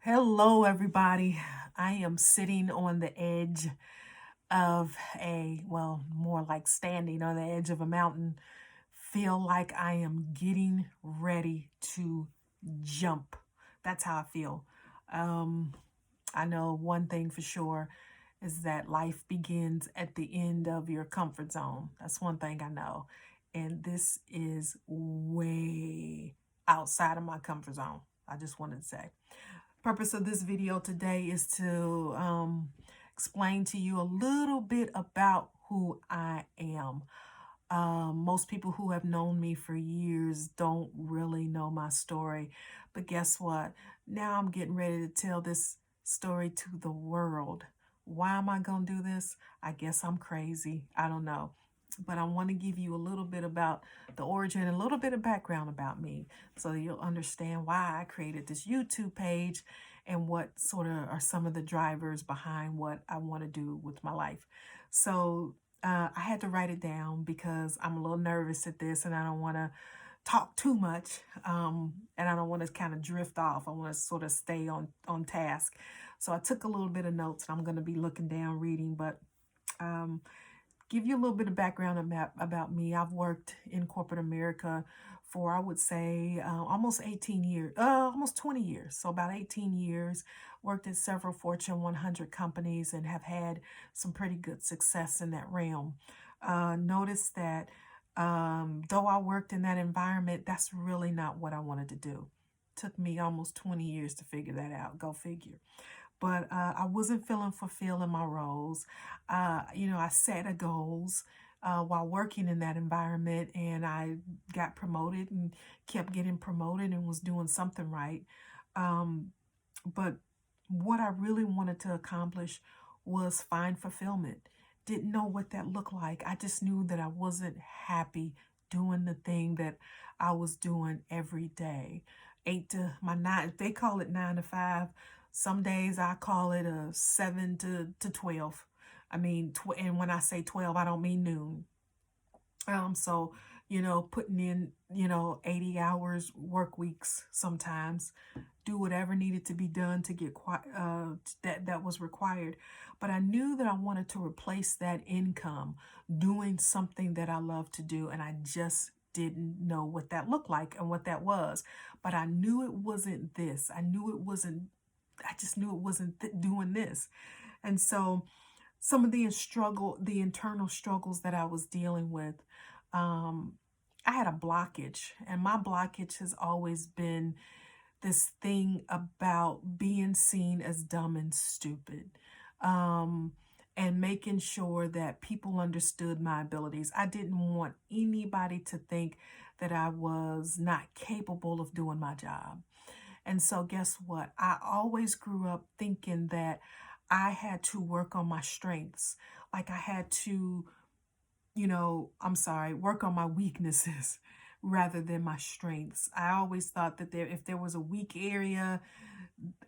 Hello, everybody. I am sitting on the edge of more like standing on the edge of a mountain. Feel like I am getting ready to jump. That's how I feel. Um, I know one thing for sure is that life begins at the end of your comfort zone. That's one thing I know. And this is way outside of my comfort zone. I just wanted to say. Purpose of this video today is to explain to you a little bit about who I am. Most people who have known me for years don't really know my story. But guess what? Now I'm getting ready to tell this story to the world. Why am I going to do this? I guess I'm crazy. I don't know. But I want to give you a little bit about the origin and a little bit of background about me so you'll understand why I created this YouTube page and what sort of are some of the drivers behind what I want to do with my life. So I had to write it down because I'm a little nervous at this and I don't want to talk too much, and I don't want to kind of drift off. I want to sort of stay on task. So I took a little bit of notes and I'm going to be looking down reading, but um, give you a little bit of background about me. I've worked in corporate America for, I would say, almost 18 years, almost 20 years. So about 18 years, worked at several Fortune 100 companies and have had some pretty good success in that realm. Notice that though I worked in that environment, that's really not what I wanted to do. Took me almost 20 years to figure that out. Go figure. But I wasn't feeling fulfilled in my roles. I set a goals while working in that environment, and I got promoted and kept getting promoted and was doing something right. Um, but what I really wanted to accomplish was find fulfillment. Didn't know what that looked like. I just knew that I wasn't happy doing the thing that I was doing every day. Eight to my nine, they call it 9 to 5. Some days I call it a 7 to 12. I mean, and when I say 12, I don't mean noon. So, putting in, 80 hours work weeks sometimes, do whatever needed to be done to get that was required. But I knew that I wanted to replace that income doing something that I love to do, and I just didn't know what that looked like and what that was. But I knew it wasn't this. I knew it wasn't. I just knew it wasn't doing this. And so some of the internal struggles that I was dealing with, um, I had a blockage, and my blockage has always been this thing about being seen as dumb and stupid, um, and making sure that people understood my abilities. I didn't want anybody to think that I was not capable of doing my job. And so, guess what? I always grew up thinking that I had to work on my strengths. Like I had to, work on my weaknesses rather than my strengths. I always thought that if there was a weak area,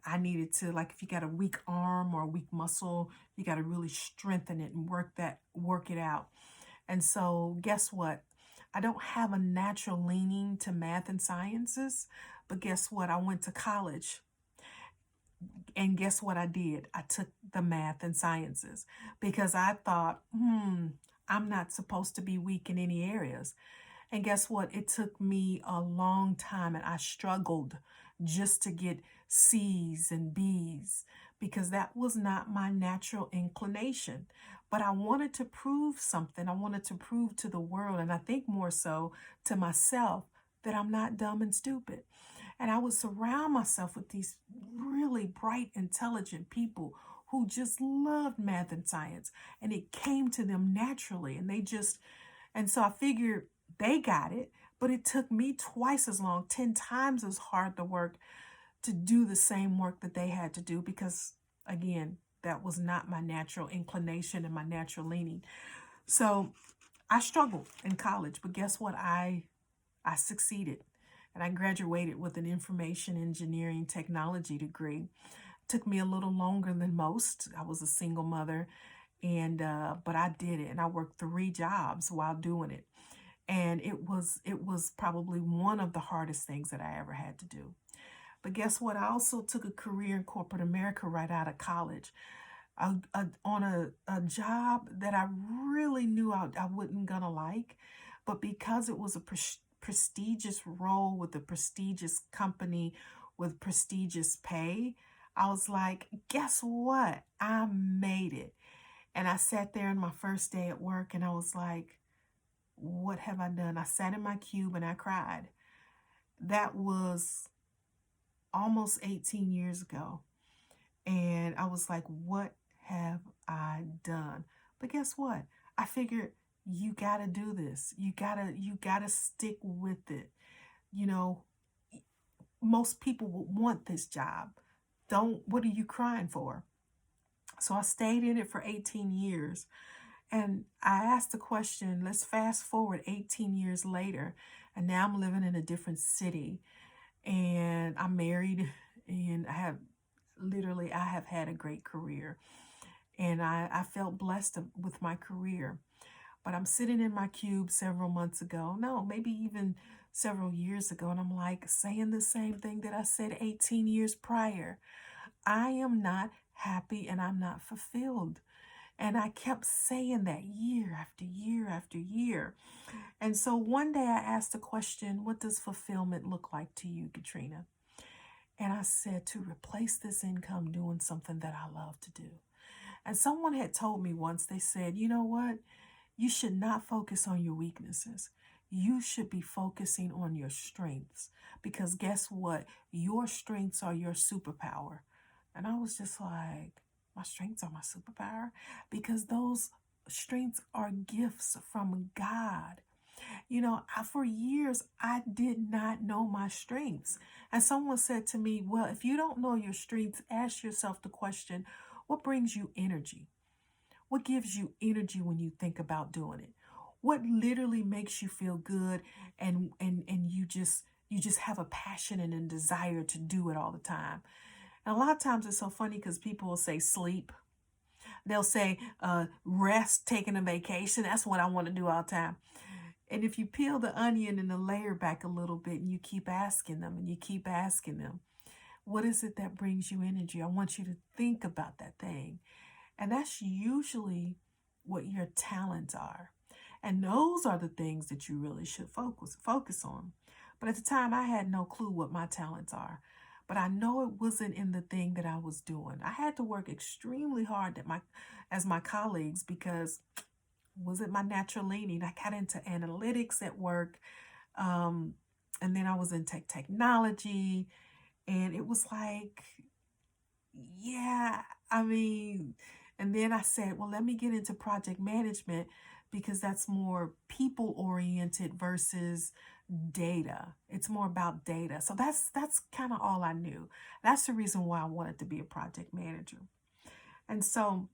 I needed to, like, if you got a weak arm or a weak muscle, you got to really strengthen it and work it out. And so, guess what? I don't have a natural leaning to math and sciences, but guess what? I went to college, and guess what I did? I took the math and sciences because I thought, I'm not supposed to be weak in any areas. And guess what? It took me a long time and I struggled just to get C's and B's because that was not my natural inclination. But I wanted to prove something. I wanted to prove to the world, and I think more so to myself, that I'm not dumb and stupid. And I would surround myself with these really bright, intelligent people who just loved math and science. And it came to them naturally. And so I figured they got it, but it took me twice as long, 10 times as hard to work to do the same work that they had to do because, again, that was not my natural inclination and my natural leaning. So I struggled in college, but guess what? I succeeded, and I graduated with an information engineering technology degree. Took me a little longer than most. I was a single mother, and but I did it, and I worked 3 jobs while doing it, and it was probably one of the hardest things that I ever had to do. But guess what? I also took a career in corporate America right out of college, on a job that I really knew I wasn't gonna like, but because it was a prestigious role with a prestigious company with prestigious pay, I was like, guess what? I made it. And I sat there in my first day at work and I was like, what have I done? I sat in my cube and I cried. That was almost 18 years ago. And I was like, what have I done? But guess what? I figured you got to do this. You got to stick with it. You know, most people would want this job. What are you crying for? So I stayed in it for 18 years. And I asked the question, let's fast forward 18 years later. And now I'm living in a different city. And I'm married. And I have had a great career. And I felt blessed with my career. But I'm sitting in my cube several months ago, no, maybe even several years ago, and I'm like saying the same thing that I said 18 years prior. I am not happy and I'm not fulfilled. And I kept saying that year after year after year. And so one day I asked the question, what does fulfillment look like to you, Katrina? And I said, to replace this income doing something that I love to do. And someone had told me once, they said, you know what? You should not focus on your weaknesses. You should be focusing on your strengths. Because guess what? Your strengths are your superpower. And I was just like, my strengths are my superpower? Because those strengths are gifts from God. For years, I did not know my strengths. And someone said to me, well, if you don't know your strengths, ask yourself the question, what brings you energy? What gives you energy when you think about doing it? What literally makes you feel good and you just have a passion and a desire to do it all the time? And a lot of times it's so funny because people will say sleep. They'll say rest, taking a vacation. That's what I want to do all the time. And if you peel the onion and the layer back a little bit and you keep asking them and you keep asking them, what is it that brings you energy? I want you to think about that thing. And that's usually what your talents are. And those are the things that you really should focus on. But at the time I had no clue what my talents are. But I know it wasn't in the thing that I was doing. I had to work extremely hard as my colleagues because was it my natural leaning? I got into analytics at work. Um, and then I was in technology. And it was like, yeah, I mean, and then I said, well, let me get into project management because that's more people oriented versus data. It's more about data. So that's kind of all I knew. That's the reason why I wanted to be a project manager. And so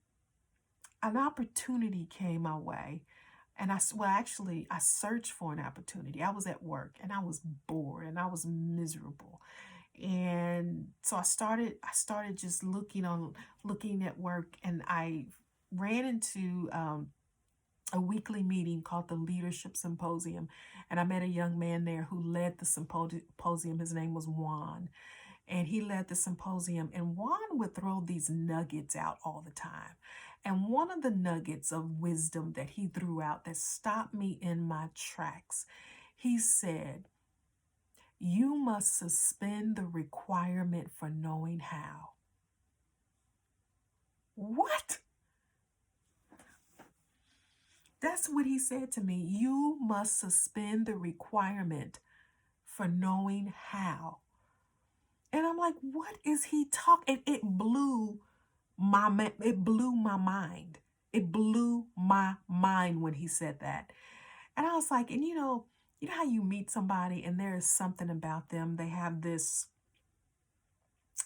an opportunity came my way. And I searched for an opportunity. I was at work and I was bored and I was miserable. And so I started just looking at work, and I ran into a weekly meeting called the Leadership Symposium. And I met a young man there who led the symposium. His name was Juan. And he led the symposium. And Juan would throw these nuggets out all the time. And one of the nuggets of wisdom that he threw out that stopped me in my tracks, he said, you must suspend the requirement for knowing how. What? That's what he said to me. You must suspend the requirement for knowing how. And I'm like, what is he talking? It blew it blew my mind. It blew my mind when he said that. And I was like, and you know how you meet somebody and there is something about them. They have this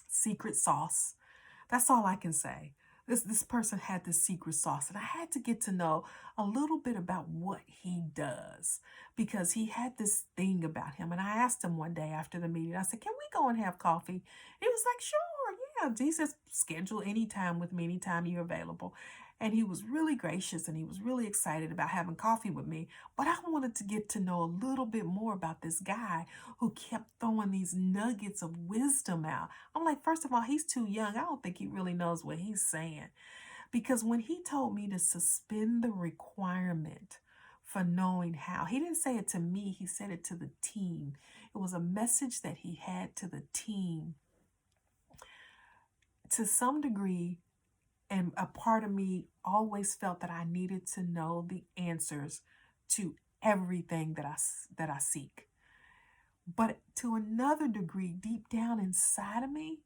secret sauce. That's all I can say. This person had this secret sauce, and I had to get to know a little bit about what he does because he had this thing about him. And I asked him one day after the meeting, I said, "Can we go and have coffee?" He was like, "Sure, yeah, he says, schedule any time with me, anytime you're available. And he was really gracious and he was really excited about having coffee with me. But I wanted to get to know a little bit more about this guy who kept throwing these nuggets of wisdom out. I'm like, first of all, he's too young. I don't think he really knows what he's saying. Because when he told me to suspend the requirement for knowing how, he didn't say it to me, he said it to the team. It was a message that he had to the team. To some degree, and a part of me always felt that I needed to know the answers to everything that I seek. But to another degree, deep down inside of me,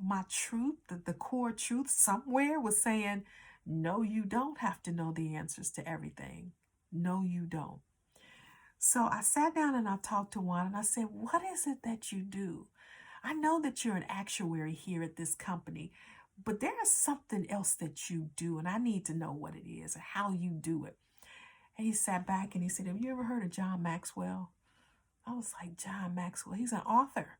my truth, the core truth somewhere was saying, no, you don't have to know the answers to everything. No, you don't. So I sat down and I talked to Juan and I said, what is it that you do? I know that you're an actuary here at this company, but there is something else that you do, and I need to know what it is and how you do it. And he sat back and he said, have you ever heard of John Maxwell? I was like, John Maxwell, he's an author.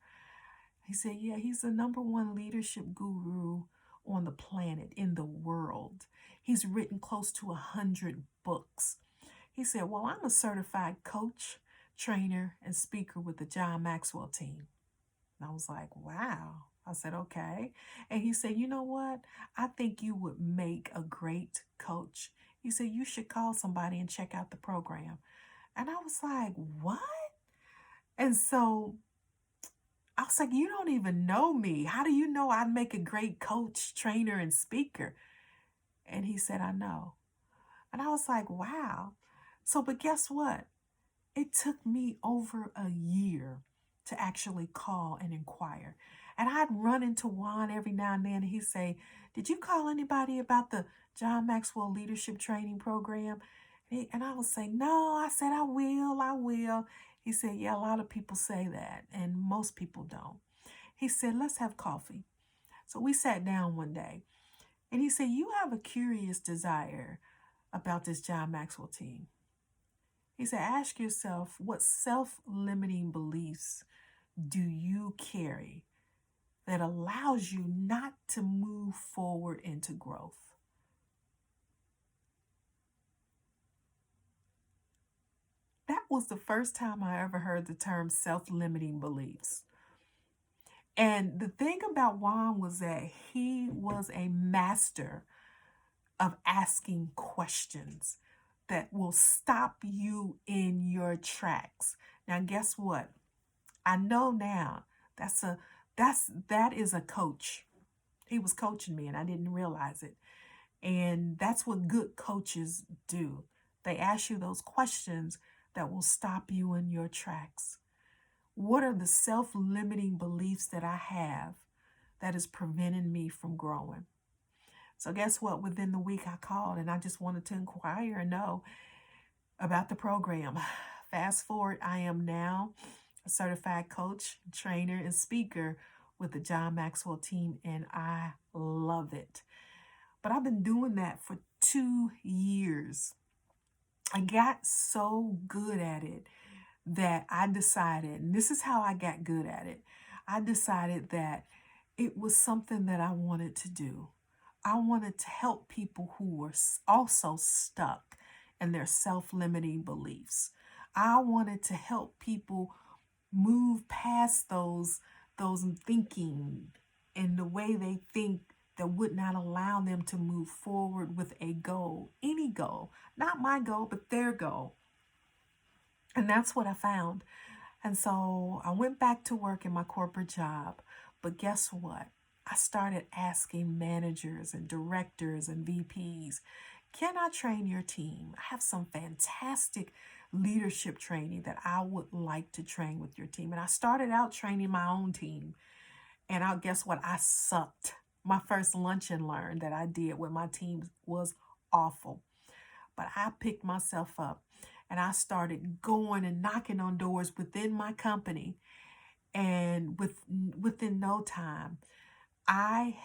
He said, yeah, he's the #1 leadership guru on the planet, in the world. He's written close to 100 books. He said, well, I'm a certified coach, trainer, and speaker with the John Maxwell team. And I was like, wow. I said, okay. And he said, you know what? I think you would make a great coach. He said, you should call somebody and check out the program. And I was like, what? And so I was like, you don't even know me. How do you know I'd make a great coach, trainer, and speaker? And he said, I know. And I was like, wow. So, but guess what? It took me over a year to actually call and inquire. And I'd run into Juan every now and then, and he'd say, did you call anybody about the John Maxwell Leadership Training Program? And I would say, no. I said, I will. He said, yeah, a lot of people say that, and most people don't. He said, let's have coffee. So we sat down one day, and he said, you have a curious desire about this John Maxwell team. He said, ask yourself, what self-limiting beliefs do you carry that allows you not to move forward into growth? That was the first time I ever heard the term self-limiting beliefs. And the thing about Juan was that he was a master of asking questions that will stop you in your tracks. Now, guess what? I know now that is a coach. He was coaching me and I didn't realize it. And that's what good coaches do. They ask you those questions that will stop you in your tracks. What are the self-limiting beliefs that I have that is preventing me from growing? So guess what? Within the week I called and I just wanted to inquire and know about the program. Fast forward, I am now a certified coach, trainer, and speaker with the John Maxwell team, and I love it. But I've been doing that for 2 years. I got so good at it that I decided, and this is how I got good at it. I decided that it was something that I wanted to do. I wanted to help people who were also stuck in their self-limiting beliefs. I wanted to help people move past those thinking and the way they think that would not allow them to move forward with a goal, any goal, not my goal, but their goal. And that's what I found. And so I went back to work in my corporate job. But guess what? I started asking managers and directors and VPs, can I train your team? I have some fantastic leadership training that I would like to train with your team. And I started out training my own team. And guess what? I sucked. My first lunch and learn that I did with my team was awful. But I picked myself up and I started going and knocking on doors within my company. And within no time, I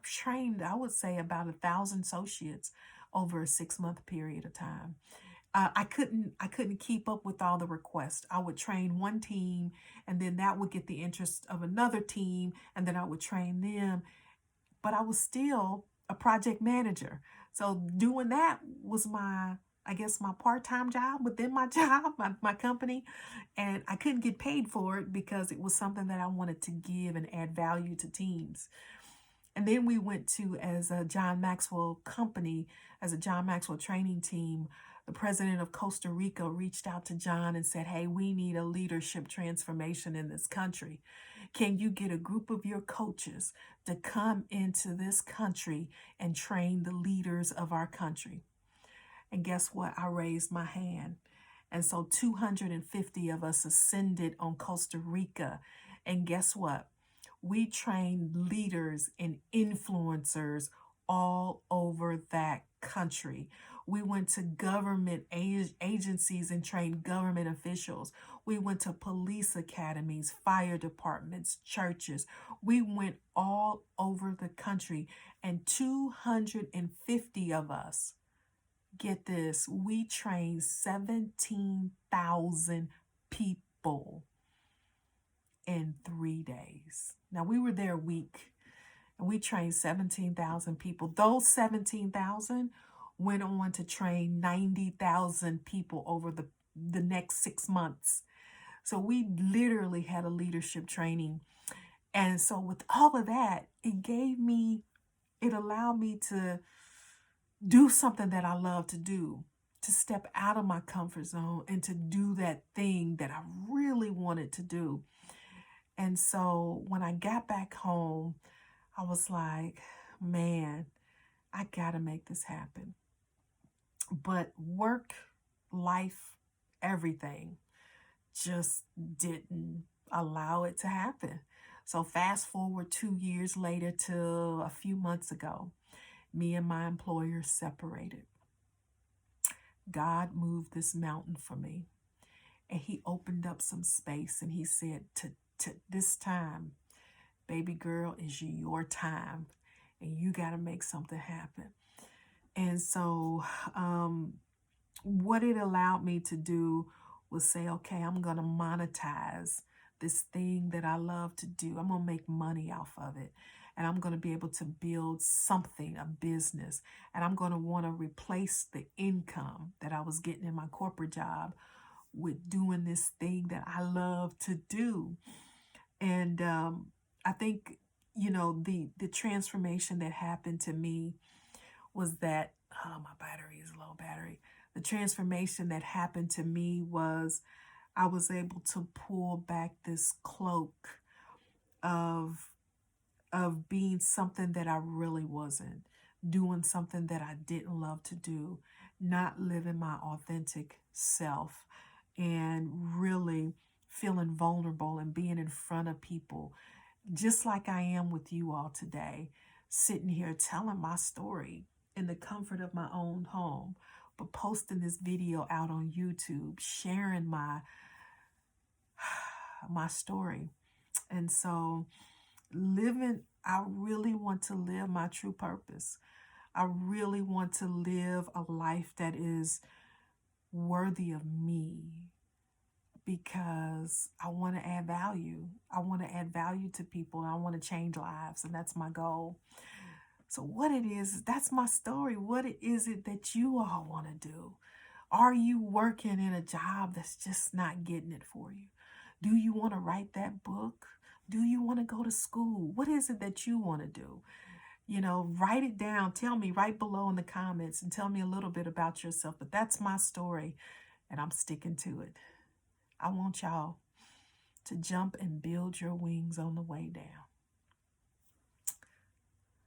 trained, I would say, about 1,000 associates over a 6-month period of time. I couldn't keep up with all the requests. I would train one team, and then that would get the interest of another team, and then I would train them. But I was still a project manager. So doing that was my, I guess, my part-time job within my job, my company. And I couldn't get paid for it because it was something that I wanted to give and add value to teams. And then we went to, as a John Maxwell company, as a John Maxwell training team, the president of Costa Rica reached out to John and said, "Hey, we need a leadership transformation in this country. Can you get a group of your coaches to come into this country and train the leaders of our country?" And guess what? I raised my hand. And so 250 of us ascended on Costa Rica. And guess what? We trained leaders and influencers all over that country. We went to government agencies and trained government officials. We went to police academies, fire departments, churches. We went all over the country, and 250 of us, get this, we trained 17,000 people in 3 days. Now, we were there a week, and we trained 17,000 people. Those 17,000 went on to train 90,000 people over the next 6 months. So we literally had a leadership training. And so with all of that, it allowed me to do something that I love to do, to step out of my comfort zone and to do that thing that I really wanted to do. And so when I got back home, I was like, man, I got to make this happen. But work, life, everything just didn't allow it to happen. So fast forward 2 years later to a few months ago, me and my employer separated. God moved this mountain for me, and he opened up some space, and he said, to this time, baby girl, is your time, and you got to make something happen. And so what it allowed me to do was say, okay, I'm going to monetize this thing that I love to do. I'm going to make money off of it. And I'm going to be able to build something, a business. And I'm going to want to replace the income that I was getting in my corporate job with doing this thing that I love to do. And I think, the transformation that happened to me was that, oh, my battery is low battery. The transformation that happened to me was I was able to pull back this cloak of being something that I really wasn't, doing something that I didn't love to do, not living my authentic self, and really feeling vulnerable and being in front of people, just like I am with you all today, sitting here telling my story in the comfort of my own home, but posting this video out on YouTube, sharing my story. And so I really want to live my true purpose. I really want to live a life that is worthy of me, because I want to add value. I want to add value to people, and I want to change lives, and that's my goal. So what it is, that's my story. What is it that you all want to do? Are you working in a job that's just not getting it for you? Do you want to write that book? Do you want to go to school? What is it that you want to do? Write it down. Tell me right below in the comments and tell me a little bit about yourself. But that's my story, and I'm sticking to it. I want y'all to jump and build your wings on the way down.